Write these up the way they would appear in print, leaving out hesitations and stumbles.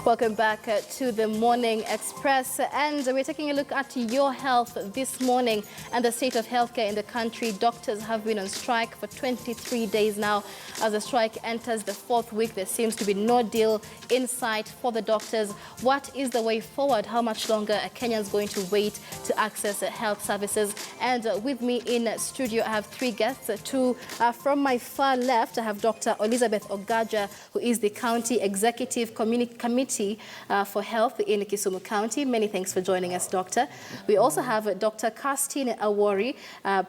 Welcome back to the Morning Express, and we're taking a look at your health this morning and the state of healthcare in the country. Doctors have been on strike for 23 days now. As the strike enters the fourth week, there seems to be no deal in sight for the doctors. What is the way forward? How much longer are Kenyans going to wait to access health services? And with me in studio, I have three guests. Two from my far left, I have Dr. Elizabeth Ogaja, who is the County Executive Committee for Health in Kisumu County. Many thanks for joining us, Doctor. We also have Dr. Christine Awori,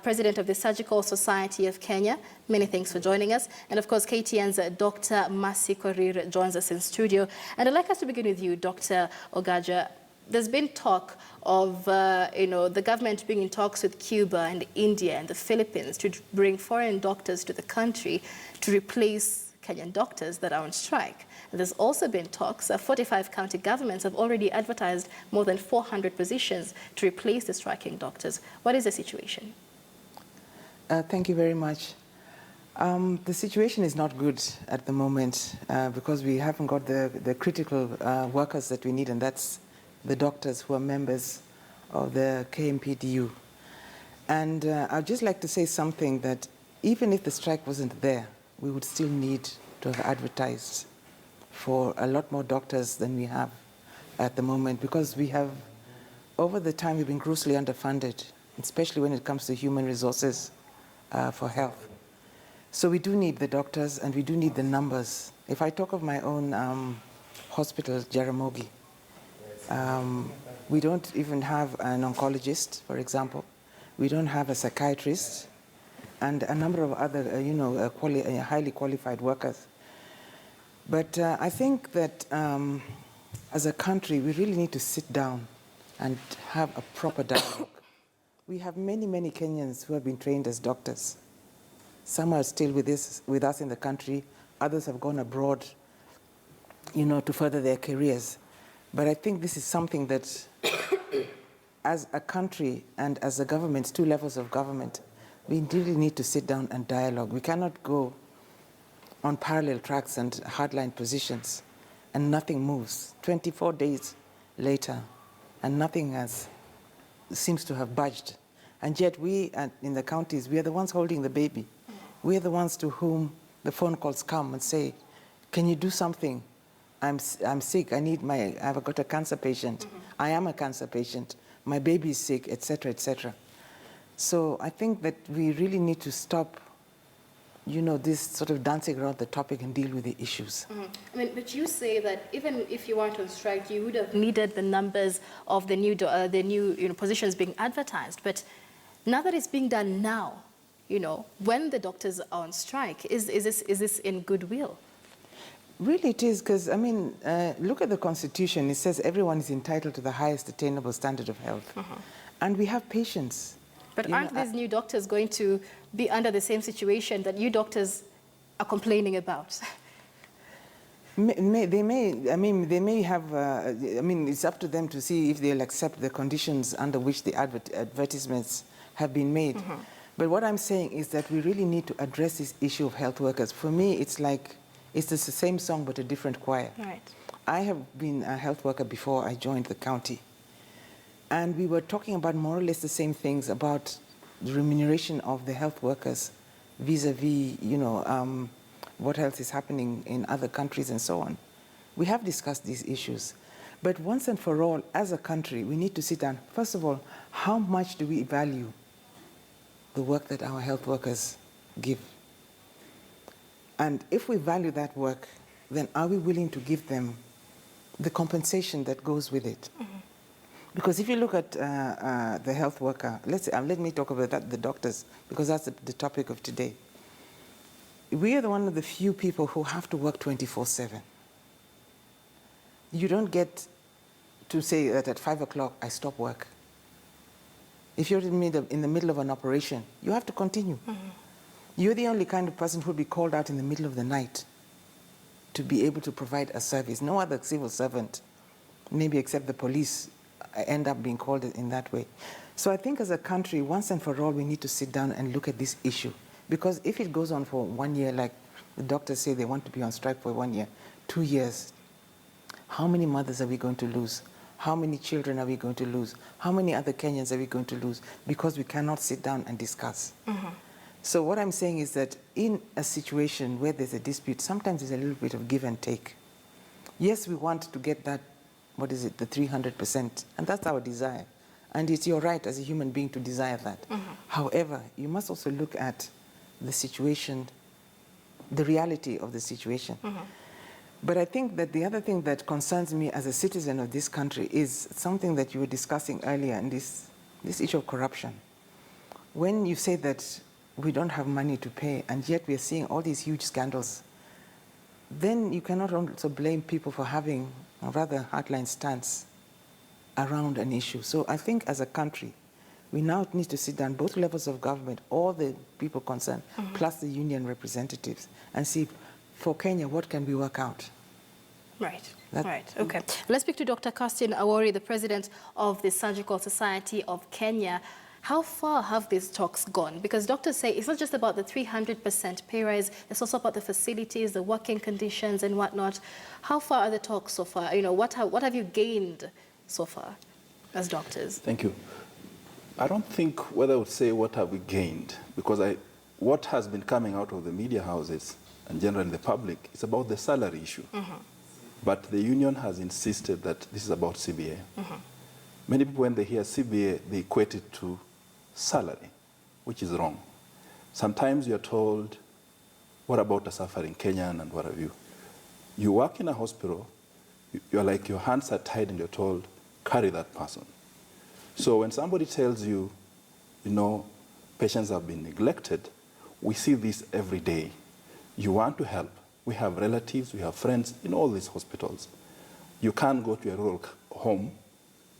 President of the Surgical Society of Kenya. Many thanks for joining us. And of course, KTN's Dr. Masi Korir joins us in studio. And I'd like us to begin with you, Dr. Ogaja. There's been talk of, the government being in talks with Cuba and India and the Philippines to bring foreign doctors to the country to replace Kenyan doctors that are on strike. And there's also been talks, 45 county governments have already advertised more than 400 positions to replace the striking doctors. What is the situation? Thank you very much. The situation is not good at the moment because we haven't got the critical workers that we need, and that's the doctors who are members of the KMPDU. And I'd just like to say something that even if the strike wasn't there, we would still need to have advertised for a lot more doctors than we have at the moment, because we have, over the time, we've been grossly underfunded, especially when it comes to human resources for health. So we do need the doctors and we do need the numbers. If I talk of my own hospital, Jaramogi, we don't even have an oncologist, for example. We don't have a psychiatrist and a number of other, highly qualified workers. But I think that as a country, we really need to sit down and have a proper dialogue. We have many, many Kenyans who have been trained as doctors. Some are still with us in the country. Others have gone abroad, to further their careers. But I think this is something that, as a country and as a government, two levels of government, we really need to sit down and dialogue. We cannot go on parallel tracks and hardline positions and nothing moves. 24 days later, and nothing seems to have budged. And yet we in the counties, we are the ones holding the baby. We are the ones to whom the phone calls come and say, can you do something? I'm sick, I've got a cancer patient. I am a cancer patient. My baby is sick, etc., etc. So I think that we really need to stop, this sort of dancing around the topic and deal with the issues. But you say that even if you weren't on strike, you would have needed the numbers of the new positions being advertised. But now that it's being done now, when the doctors are on strike, is this in goodwill? Really it is, because, look at the Constitution. It says everyone is entitled to the highest attainable standard of health. And we have patients. But aren't these new doctors going to be under the same situation that you doctors are complaining about? They may have, it's up to them to see if they'll accept the conditions under which the advertisements have been made. But what I'm saying is that we really need to address this issue of health workers. For me, it's like, it's the same song but a different choir. Right. I have been a health worker before I joined the county. And we were talking about more or less the same things about the remuneration of the health workers vis-a-vis, what else is happening in other countries and so on. We have discussed these issues. But once and for all, as a country, we need to sit down. First of all, how much do we value the work that our health workers give? And if we value that work, then are we willing to give them the compensation that goes with it? Because if you look at the health worker, let me talk about the doctors, because that's the topic of today. We are one of the few people who have to work 24/7. You don't get to say that at 5 o'clock, I stop work. If you're in the middle of an operation, you have to continue. You're the only kind of person who will be called out in the middle of the night to be able to provide a service. No other civil servant, maybe except the police, end up being called in that way. So I think as a country, once and for all, we need to sit down and look at this issue. Because if it goes on for 1 year, like the doctors say they want to be on strike for 1 year, 2 years, how many mothers are we going to lose? How many children are we going to lose? How many other Kenyans are we going to lose? Because we cannot sit down and discuss. So what I'm saying is that in a situation where there's a dispute, sometimes there's a little bit of give and take. Yes, we want to get that, what is it, the 300%, and that's our desire. And it's your right as a human being to desire that. However, you must also look at the situation, the reality of the situation. But I think that the other thing that concerns me as a citizen of this country is something that you were discussing earlier, and this issue of corruption. When you say that we don't have money to pay, and yet we are seeing all these huge scandals, then you cannot also blame people for having a rather hardline stance around an issue. So I think as a country, we now need to sit down, both levels of government, all the people concerned, plus the union representatives, and see, for Kenya, what can we work out? Right, right, okay. Let's speak to Dr. Kirsten Awori, the president of the Surgical Society of Kenya. How far have these talks gone? Because doctors say it's not just about the 300% pay rise, it's also about the facilities, the working conditions and whatnot. How far are the talks so far? You know, what have you gained so far as doctors? Thank you. I don't think whether I would say what have we gained, because what has been coming out of the media houses and generally the public is about the salary issue. But the union has insisted that this is about CBA. Many people, when they hear CBA, they equate it to salary, which is wrong. Sometimes you're told, what about a suffering Kenyan and what have you? You work in a hospital, you're like, your hands are tied and you're told, carry that person. So when somebody tells you, you know, patients have been neglected, we see this every day. You want to help. We have relatives, we have friends in all these hospitals. You can't go to a rural home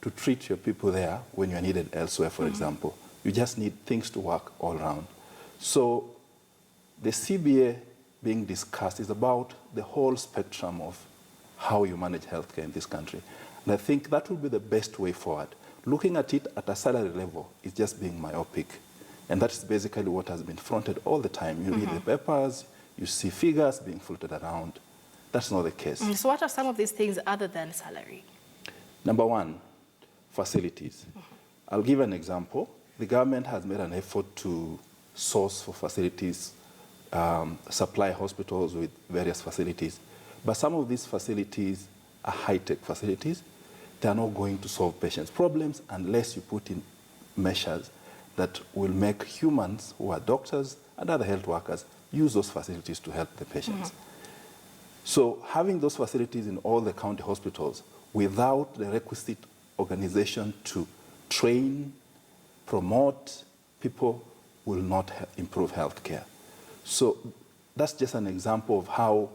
to treat your people there when you're needed elsewhere, for example. You just need things to work all around. So the CBA being discussed is about the whole spectrum of how you manage healthcare in this country. And I think that will be the best way forward. Looking at it at a salary level is just being myopic. And that's basically what has been fronted all the time. You read the papers, you see figures being floated around. That's not the case. So what are some of these things other than salary? Number one, facilities. I'll give an example. The government has made an effort to source for facilities, supply hospitals with various facilities. But some of these facilities are high-tech facilities. They are not going to solve patients' problems unless you put in measures that will make humans who are doctors and other health workers use those facilities to help the patients. So having those facilities in all the county hospitals without the requisite organization to train, promote people will not improve healthcare. So that's just an example of how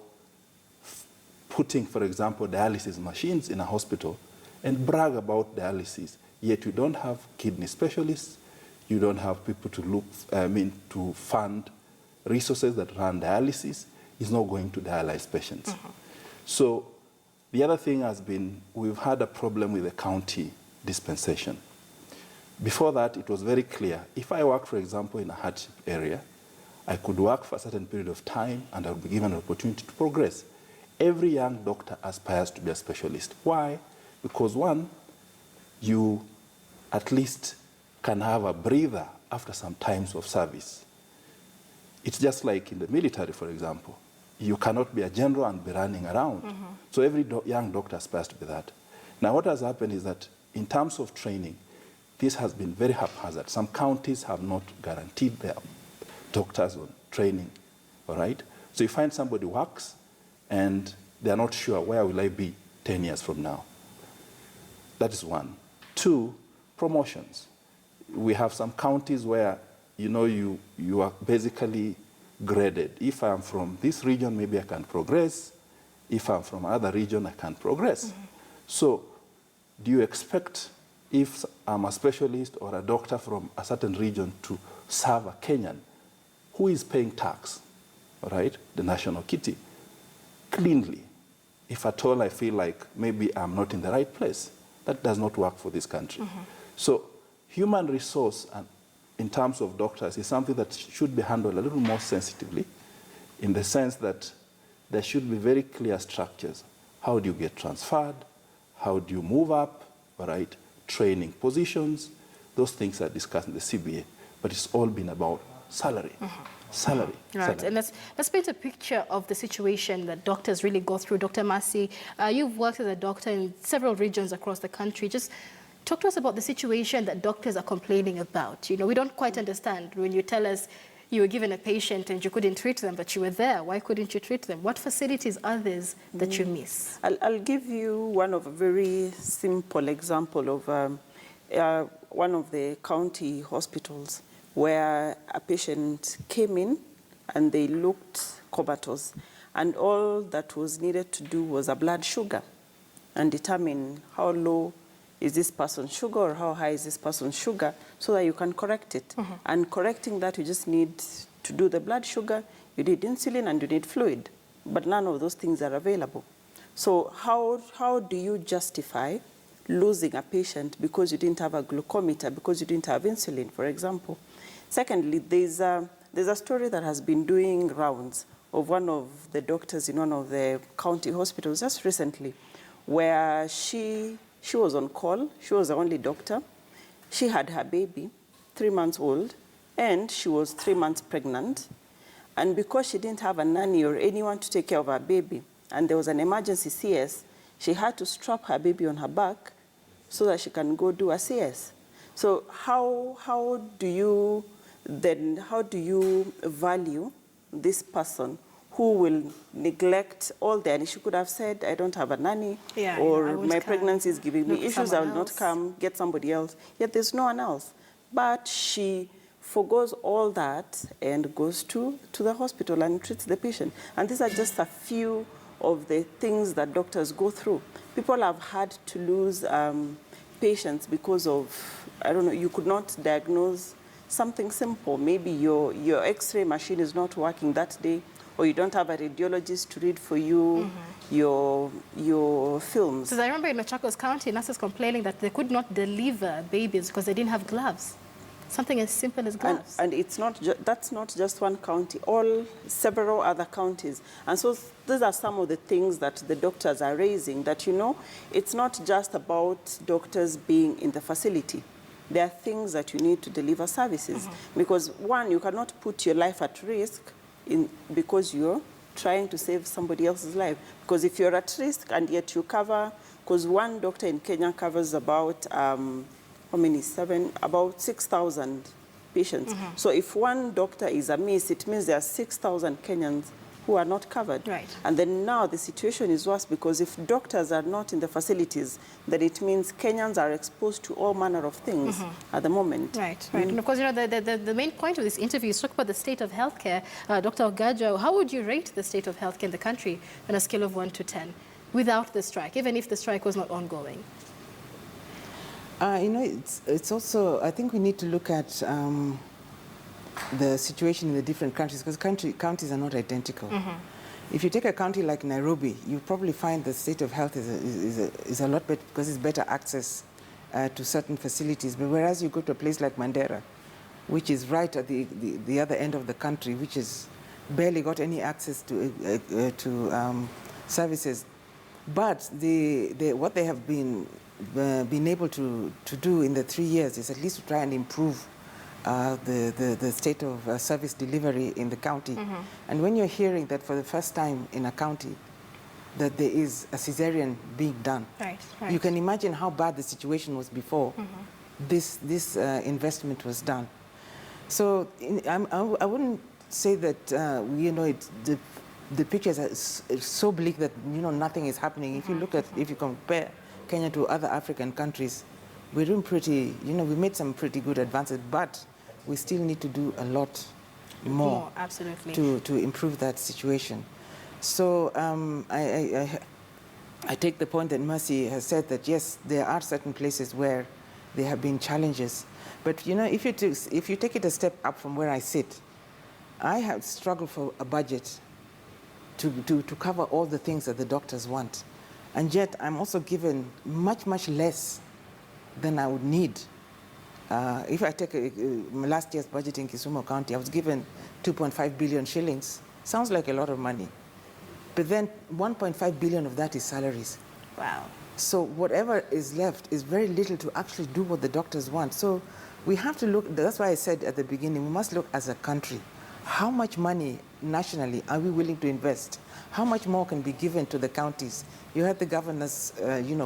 putting, for example, dialysis machines in a hospital and brag about dialysis, yet you don't have kidney specialists, you don't have people to look, to fund resources that run dialysis, is not going to dialyze patients. So the other thing has been, we've had a problem with the county dispensation. Before that, it was very clear. If I work, for example, in a hardship area, I could work for a certain period of time and I would be given an opportunity to progress. Every young doctor aspires to be a specialist. Why? Because one, you at least can have a breather after some times of service. It's just like in the military, for example. You cannot be a general and be running around. So every young doctor aspires to be that. Now what has happened is that in terms of training, this has been very haphazard. Some counties have not guaranteed their doctors on training, all right? So you find somebody works and they're not sure, where will I be 10 years from now? That is one. Two, promotions. We have some counties where, you know, you are basically graded. If I'm from this region, maybe I can progress. If I'm from another region, I can progress. So do you expect, if I'm a specialist or a doctor from a certain region, to serve a Kenyan who is paying tax, all right, the national kitty, cleanly? If at all I feel like maybe I'm not in the right place, that does not work for this country. So human resource and in terms of doctors is something that should be handled a little more sensitively, in the sense that there should be very clear structures. How do you get transferred? How do you move up? All right, training positions. Those things are discussed in the CBA, but it's all been about salary. Salary. Right, Salary. and let's paint a picture of the situation that doctors really go through. Dr. Masi, you've worked as a doctor in several regions across the country. Just talk to us about the situation that doctors are complaining about. You know, we don't quite understand when you tell us you were given a patient and you couldn't treat them, but you were there. Why couldn't you treat them? What facilities are these that you miss? I'll give you one of a very simple example of one of the county hospitals where a patient came in and they looked comatose, and all that was needed to do was a blood sugar and determine how low is this person's sugar or how high is this person's sugar so that you can correct it. And correcting that, you just need to do the blood sugar, you need insulin, and you need fluid. But none of those things are available. So how do you justify losing a patient because you didn't have a glucometer, because you didn't have insulin, for example? Secondly, there's a story that has been doing rounds of one of the doctors in one of the county hospitals just recently, where she was on call. She was the only doctor. She had her baby, 3 months old, and she was 3 months pregnant. And because she didn't have a nanny or anyone to take care of her baby, and there was an emergency CS, she had to strap her baby on her back so that she can go do a CS. So how do you value this person who will neglect all the, and she could have said, I don't have a nanny, or my pregnancy is giving me issues, I will not come, get somebody else. Yet there's no one else. But she forgoes all that and goes to the hospital and treats the patient. And these are just a few of the things that doctors go through. People have had to lose patients because of, I don't know, you could not diagnose something simple. Maybe your X-ray machine is not working that day, or you don't have a radiologist to read for you your films. So I remember in Machakos County, nurses complaining that they could not deliver babies because they didn't have gloves. Something as simple as gloves. And it's not that's not just one county, several other counties. And so these are some of the things that the doctors are raising, that, you know, it's not just about doctors being in the facility. There are things that you need to deliver services. Because one, you cannot put your life at risk because you're trying to save somebody else's life. Because if you're at risk and yet you cover, because one doctor in Kenya covers about, about 6,000 patients. So if one doctor is amiss, it means there are 6,000 Kenyans who are not covered. Right. And then now the situation is worse, because if doctors are not in the facilities, then it means Kenyans are exposed to all manner of things at the moment. Right, right. And of course, you know, the main point of this interview is talk about the state of healthcare. Dr. Ogajo, how would you rate the state of healthcare in the country on a scale of 1 to 10 without the strike, even if the strike was not ongoing? You know, it's also, I think we need to look at the situation in the different countries, because counties are not identical. If you take a county like Nairobi, you probably find the state of health is a lot better because it's better access to certain facilities. But whereas you go to a place like Mandera, which is right at the other end of the country, which is barely got any access to services. But what they have been able to do in the 3 years is at least to try and improve the state of service delivery in the county. And when you're hearing that for the first time in a county that there is a cesarean being done, you can imagine how bad the situation was before this investment was done. So I wouldn't say that you know, the pictures are so bleak that, you know, nothing is happening. If you look at, if you compare Kenya to other African countries, we're doing pretty, you know, we made some pretty good advances, but we still need to do a lot more absolutely, to improve that situation. So I take the point that Mercy has said, that yes, there are certain places where there have been challenges. But, you know, if you take it a step up from where I sit, I have struggled for a budget to cover all the things that the doctors want. And yet I'm also given much, much less than I would need. If I take last year's budget in Kisumu County, I was given 2.5 billion shillings. Sounds like a lot of money. But then 1.5 billion of that is salaries. Wow. So whatever is left is very little to actually do what the doctors want. So we have to look, that's why I said at the beginning, we must look as a country. How much money nationally are we willing to invest? How much more can be given to the counties? You heard the governors,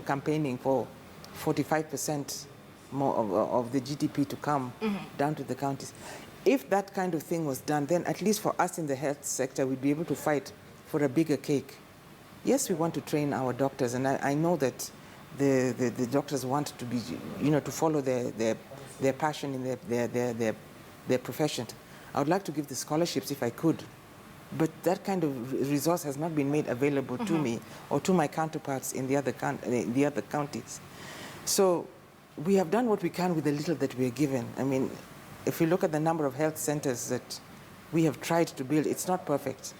campaigning for 45% more of the GDP to come down to the counties. If that kind of thing was done, then at least for us in the health sector, we'd be able to fight for a bigger cake. Yes, we want to train our doctors, and I know that the doctors want to be, to follow their passion in their profession. I would like to give the scholarships if I could, but that kind of resource has not been made available to me or to my counterparts in the other counties. So we have done what we can with the little that we are given. I mean, if you look at the number of health centers that we have tried to build, it's not perfect.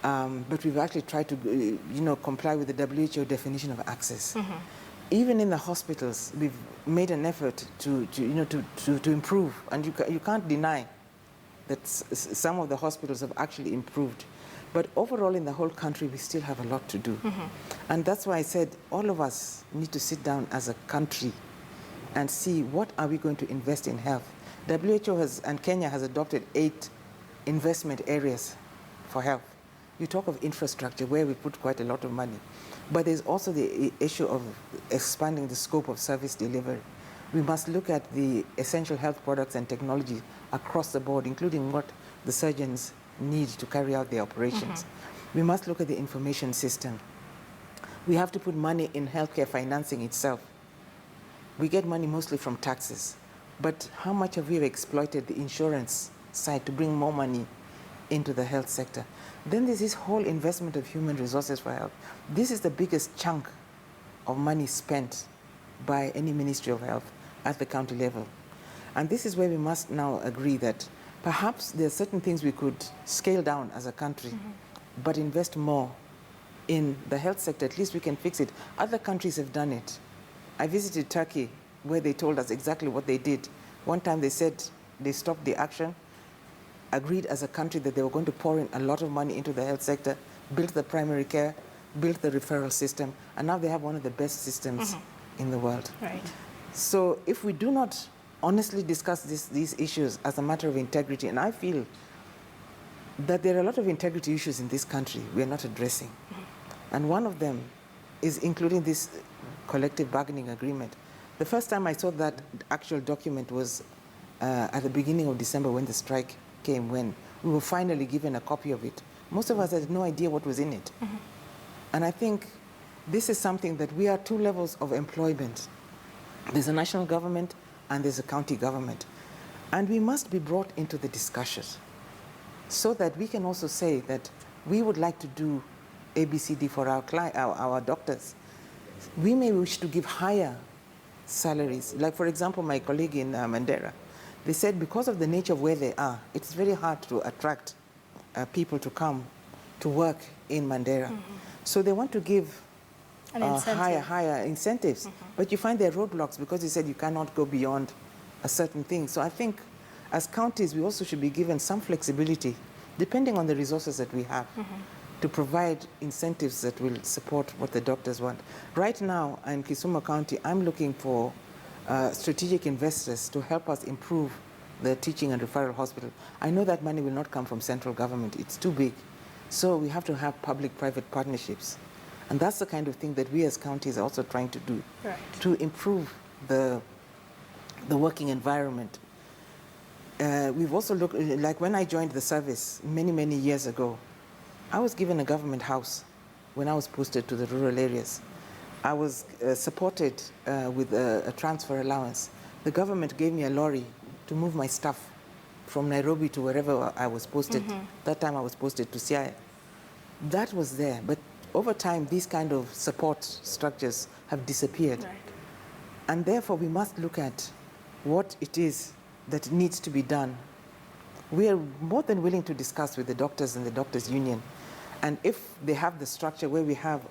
But we've actually tried to, comply with the WHO definition of access. Even in the hospitals, we've made an effort to improve, and you can't deny that some of the hospitals have actually improved. But overall, in the whole country, we still have a lot to do. And that's why I said all of us need to sit down as a country and see what are we going to invest in health. WHO and Kenya has adopted 8 investment areas for health. You talk of infrastructure, where we put quite a lot of money. But there's also the issue of expanding the scope of service delivery. We must look at the essential health products and technology across the board, including what the surgeons need to carry out their operations. We must look at the information system. We have to put money in healthcare financing itself. We get money mostly from taxes. But how much have we exploited the insurance side to bring more money into the health sector? Then there's this whole investment of human resources for health. This is the biggest chunk of money spent by any Ministry of Health at the county level. And this is where we must now agree that perhaps there are certain things we could scale down as a country, but invest more in the health sector. At least we can fix it. Other countries have done it. I visited Turkey, where they told us exactly what they did. One time they said they stopped the action, agreed as a country that they were going to pour in a lot of money into the health sector, built the primary care, built the referral system, and now they have one of the best systems in the world. Right. So if we do not honestly discuss these issues as a matter of integrity, and I feel that there are a lot of integrity issues in this country we are not addressing. And one of them is including this collective bargaining agreement. The first time I saw that actual document was at the beginning of December, when the strike came, when we were finally given a copy of it. Most of us had no idea what was in it. And I think this is something that we are 2 levels of employment. There's a national government and there's a county government. And we must be brought into the discussion so that we can also say that we would like to do ABCD for our doctors. We may wish to give higher salaries. Like, for example, my colleague in Mandera, they said because of the nature of where they are, it's very hard to attract people to come to work in Mandera. So they want to give higher incentives. But you find there are roadblocks because they said you cannot go beyond a certain thing. So I think as counties, we also should be given some flexibility, depending on the resources that we have, to provide incentives that will support what the doctors want. Right now in Kisumu County, I'm looking for strategic investors to help us improve the teaching and referral hospital. I know that money will not come from central government. It's too big. So we have to have public-private partnerships. And that's the kind of thing that we as counties are also trying to do, to improve the working environment. We've also looked, like when I joined the service many, many years ago, I was given a government house when I was posted to the rural areas. I was supported with a transfer allowance. The government gave me a lorry to move my stuff from Nairobi to wherever I was posted. That time I was posted to Siaya. That was there, but over time these kind of support structures have disappeared. And therefore we must look at what it is that needs to be done. We are more than willing to discuss with the doctors and the doctors' union. And if they have the structure where we have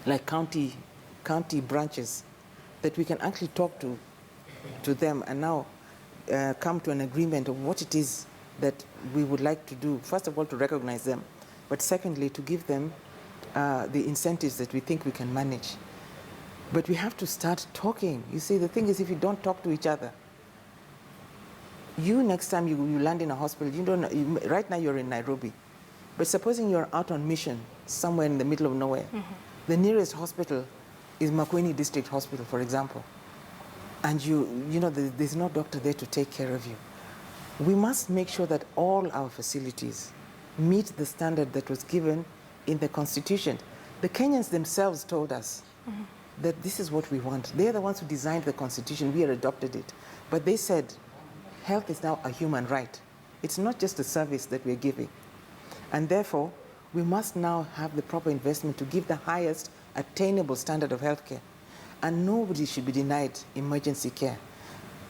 like county branches, that we can actually talk to them and now come to an agreement of what it is that we would like to do. First of all, to recognize them, but secondly, to give them the incentives that we think we can manage. But we have to start talking. You see, the thing is, if you don't talk to each other, next time you land in a hospital, right now you're in Nairobi, but supposing you're out on mission somewhere in the middle of nowhere, the nearest hospital is Makueni District Hospital, for example, and there's no doctor there to take care of you. We must make sure that all our facilities meet the standard that was given in the Constitution. The Kenyans themselves told us that this is what we want. They're the ones who designed the Constitution. We had adopted it. But they said, health is now a human right. It's not just a service that we're giving. And therefore, we must now have the proper investment to give the highest attainable standard of healthcare. And nobody should be denied emergency care.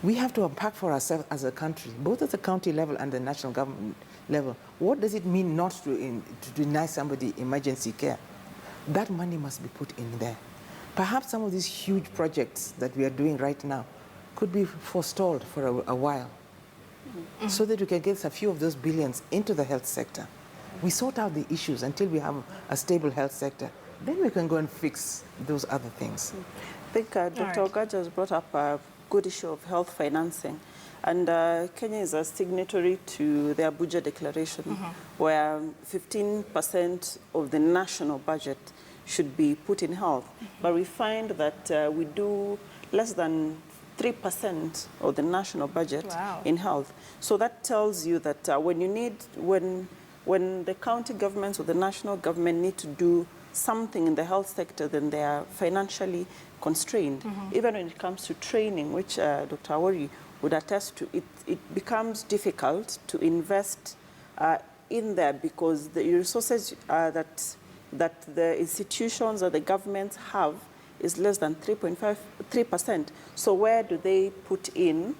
We have to unpack for ourselves as a country, both at the county level and the national government level. What does it mean not to deny somebody emergency care? That money must be put in there. Perhaps some of these huge projects that we are doing right now could be forestalled for a while, so that we can get a few of those billions into the health sector. We sort out the issues until we have a stable health sector. Then we can go and fix those other things. I think Dr. Ogaja has brought up a good issue of health financing. And Kenya is a signatory to the Abuja Declaration, where 15% of the national budget should be put in health. But we find that we do less than 3% of the national budget in health. So that tells you that when the county governments or the national government need to do something in the health sector, then they are financially constrained. Even when it comes to training, which Dr. Awori would attest to, it becomes difficult to invest in there because the resources that the institutions or the governments have is less than 3%. So where do they put in?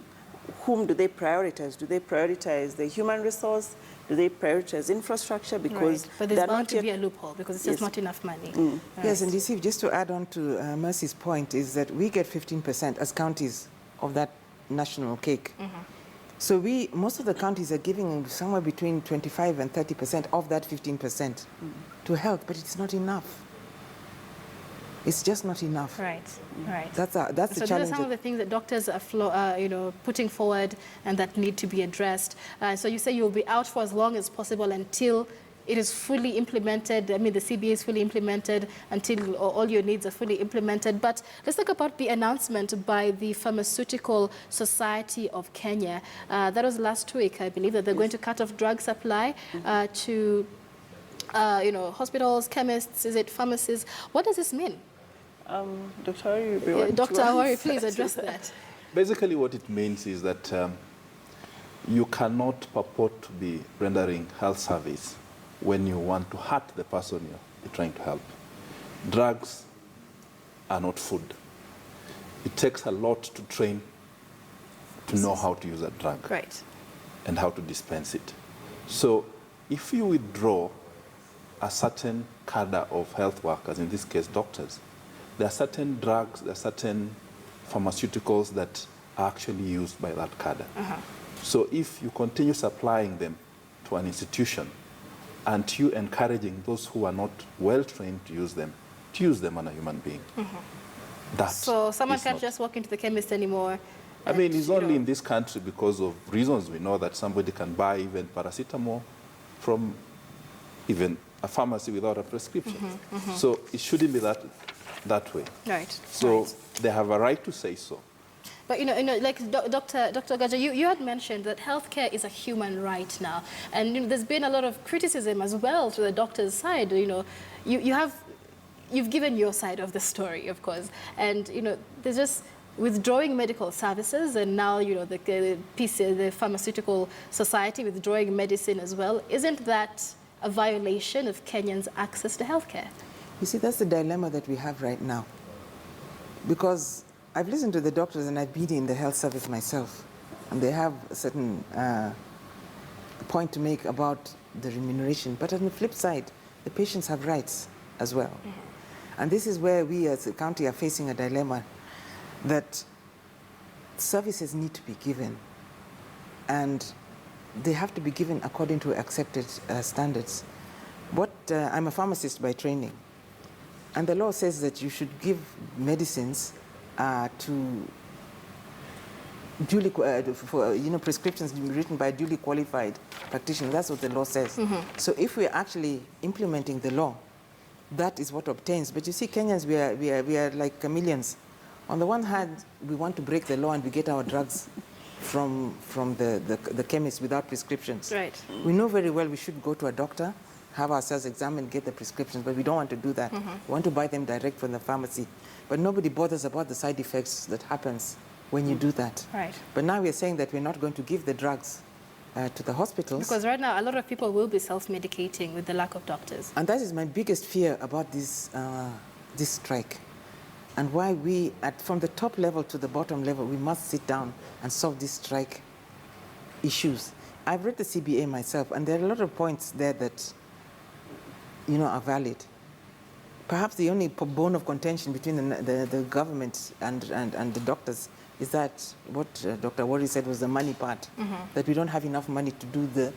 Whom do they prioritize? Do they prioritize the human resource? Do they prioritize infrastructure? Because but there's bound to be a loophole because it's just not enough money. Yes, and you see, just to add on to Mercy's point, is that we get 15% as counties of that national cake. So most of the counties are giving somewhere between 25 and 30% of that 15% to health, but it's not enough. It's just not enough. Right. That's the challenge. So these are some of the things that doctors are, putting forward and that need to be addressed. So you say you'll be out for as long as possible until it is fully implemented. I mean, the CBA is fully implemented until all your needs are fully implemented. But let's talk about the announcement by the Pharmaceutical Society of Kenya. That was last week, I believe, that they're going to cut off drug supply to hospitals, chemists, is it pharmacies? What does this mean? Dr. Awori, Dr. Awori, please address that. Basically, what it means is that you cannot purport to be rendering health service when you want to hurt the person you're trying to help. Drugs are not food. It takes a lot to train to know how to use a drug and how to dispense it. So if you withdraw a certain cadre of health workers, in this case doctors, there are certain drugs, there are certain pharmaceuticals that are actually used by that cadre. So if you continue supplying them to an institution and you encouraging those who are not well trained to use them on a human being, so someone can't just walk into the chemist anymore. I mean, it's only in this country because of reasons we know that somebody can buy even paracetamol from even a pharmacy without a prescription. So it shouldn't be that way. So they have a right to say so. But like Dr. Ogaja, you had mentioned that healthcare is a human right now, and there's been a lot of criticism as well to the doctor's side. You've given your side of the story, of course, and there's just withdrawing medical services, and now the Pharmaceutical Society withdrawing medicine as well. Isn't that a violation of Kenyans' access to healthcare? You see, that's the dilemma that we have right now. Because I've listened to the doctors and I've been in the health service myself, and they have a certain point to make about the remuneration. But on the flip side, the patients have rights as well. And this is where we as a county are facing a dilemma, that services need to be given, and they have to be given according to accepted standards. What I'm a pharmacist by training. And the law says that you should give medicines to duly, for prescriptions written by a duly qualified practitioner. That's what the law says. So if we're actually implementing the law, that is what obtains. But you see, Kenyans, we are like chameleons. On the one hand, we want to break the law and we get our drugs from the chemist without prescriptions. Right. We know very well we should go to a doctor, have ourselves examined, get the prescriptions, but we don't want to do that. We want to buy them direct from the pharmacy. But nobody bothers about the side effects that happens when you do that. Right. But now we're saying that we're not going to give the drugs to the hospitals. Because right now, a lot of people will be self-medicating with the lack of doctors. And that is my biggest fear about this strike. And why we, from the top level to the bottom level, we must sit down and solve these strike issues. I've read the CBA myself, and there are a lot of points there that, are valid. Perhaps the only bone of contention between the government and the doctors is that what Dr. Wari said was the money part, that we don't have enough money to do the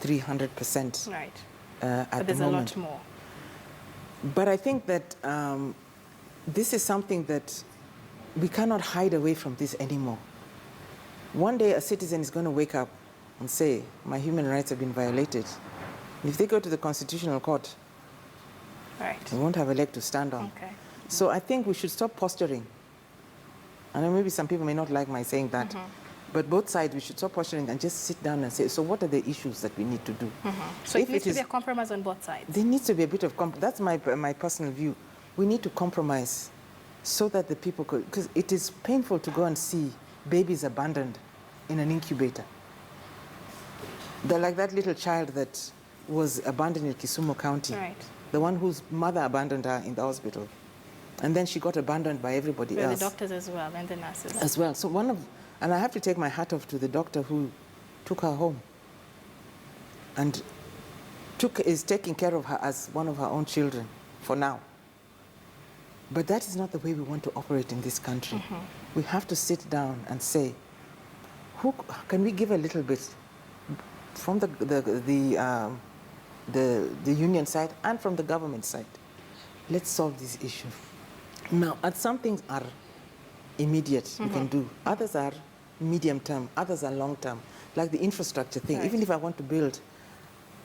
300% Right. At the moment. But there's a lot more. But I think that this is something that we cannot hide away from this anymore. One day a citizen is going to wake up and say, my human rights have been violated. If they go to the Constitutional Court, Right. they won't have a leg to stand on. Okay. So I think we should stop posturing. I know maybe some people may not like my saying that, but both sides, we should stop posturing and just sit down and say, so what are the issues that we need to do? So it needs to be a compromise on both sides. There needs to be a bit of compromise. That's my personal view. We need to compromise so that the people could, because it is painful to go and see babies abandoned in an incubator. They're like that little child that was abandoned in Kisumu County. Right. The one whose mother abandoned her in the hospital. And then she got abandoned by everybody Well, else. the doctors as well, and the nurses. As well. So and I have to take my hat off to the doctor who took her home and is taking care of her as one of her own children for now. But that is not the way we want to operate in this country. We have to sit down and say, can we give a little bit from the union side and from the government side? Let's solve this issue. Now, some things are immediate, we can do. Others are medium term, others are long term, like the infrastructure thing. Right. Even if I want to build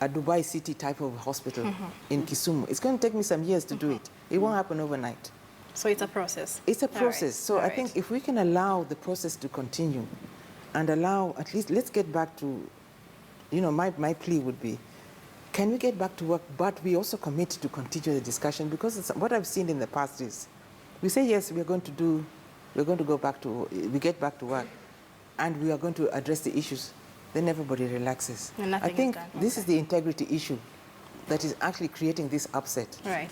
a Dubai City type of hospital in Kisumu, it's going to take me some years to do it. It won't happen overnight. So it's a process. It's a All process. right. So All I right. think if we can allow the process to continue and allow, at least, let's get back to, my plea would be, can we get back to work, but we also commit to continue the discussion? Because what I've seen in the past is, we say, yes, we get back to work, and we are going to address the issues. Then everybody relaxes. And nothing I think is done. this is the integrity issue that is actually creating this upset. Right.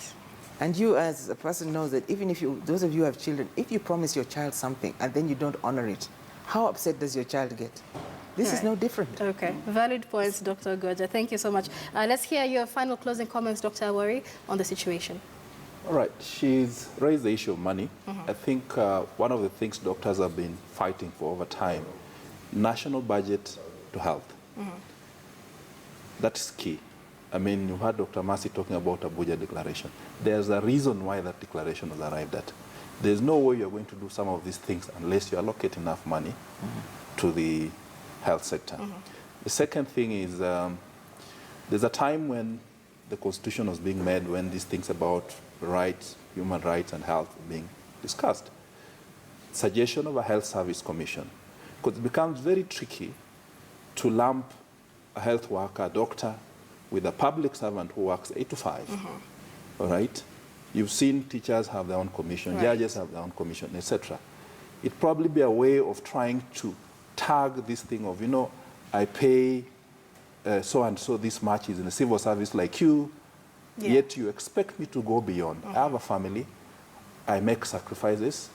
And you as a person knows that even if those of you who have children, if you promise your child something and then you don't honor it, how upset does your child get? This is no different. Okay. Valid points, Dr. Goja. Thank you so much. Let's hear your final closing comments, Dr. Awari, on the situation. All right. She's raised the issue of money. I think one of the things doctors have been fighting for over time, national budget to health. That's key. I mean, you heard Dr. Mercy talking about Abuja declaration. There's a reason why that declaration was arrived at. There's no way you're going to do some of these things unless you allocate enough money to the health sector. The second thing is there's a time when the Constitution was being made when these things about rights, human rights and health were being discussed. Suggestion of a health service commission, because it becomes very tricky to lump a health worker, a doctor, with a public servant who works 8 to 5. All right? You've seen teachers have their own commission, Right. judges have their own commission, etc. It'd probably be a way of trying to tag this thing of, I pay so-and-so this much is in a civil service like you, yet you expect me to go beyond. I have a family, I make sacrifices,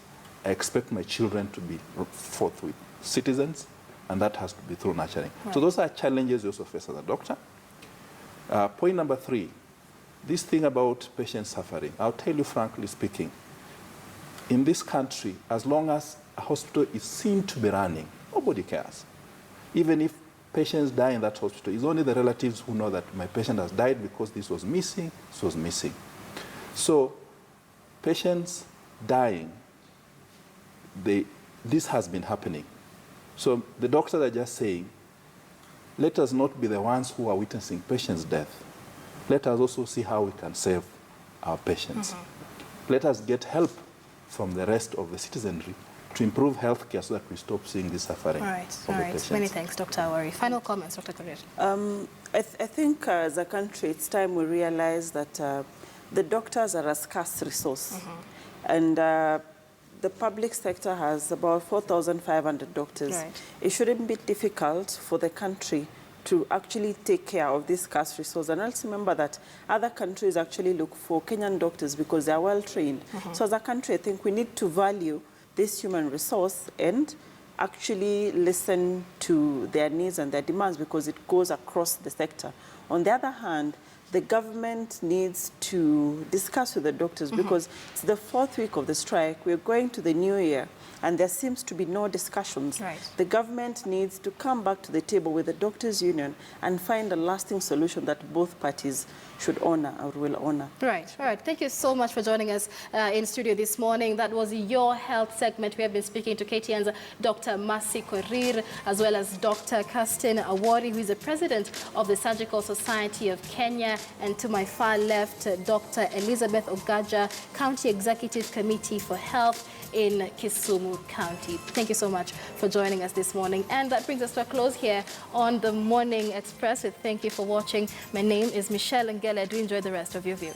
I expect my children to be forthwith citizens, and that has to be through nurturing. Right. So those are challenges you also face as a doctor. Point number 3, this thing about patient suffering. I'll tell you frankly speaking, in this country, as long as a hospital is seen to be running, nobody cares. Even if patients die in that hospital, it's only the relatives who know that my patient has died because this was missing, this was missing. So patients dying, this has been happening. So the doctors are just saying, let us not be the ones who are witnessing patients' death. Let us also see how we can save our patients. Let us get help from the rest of the citizenry to improve healthcare so that we stop seeing this suffering All of the right. patients. Many thanks, Dr. Awari. Final comments, Dr. Korir. I think as a country, it's time we realize that the doctors are a scarce resource. And the public sector has about 4,500 doctors. Right. It shouldn't be difficult for the country to actually take care of this scarce resource. And also remember that other countries actually look for Kenyan doctors because they are well trained. So as a country, I think we need to value this human resource and actually listen to their needs and their demands because it goes across the sector. On the other hand, the government needs to discuss with the doctors because it's the 4th week of the strike. We're going to the new year and there seems to be no discussions. Right. The government needs to come back to the table with the doctors' union and find a lasting solution that both parties should honor or will honor. Right. All right. Thank you so much for joining us in studio this morning. That was Your Health segment. We have been speaking to KTN's Dr. Mercy Korir, as well as Dr. Kirsten Awari, who is the president of the Surgical Society of Kenya, and to my far left, Dr. Elizabeth Ogaja, County Executive Committee for Health in Kisumu County. Thank you so much for joining us this morning. And that brings us to a close here on the Morning Express. Thank you for watching. My name is Michelle Ngele. Do enjoy the rest of your viewing.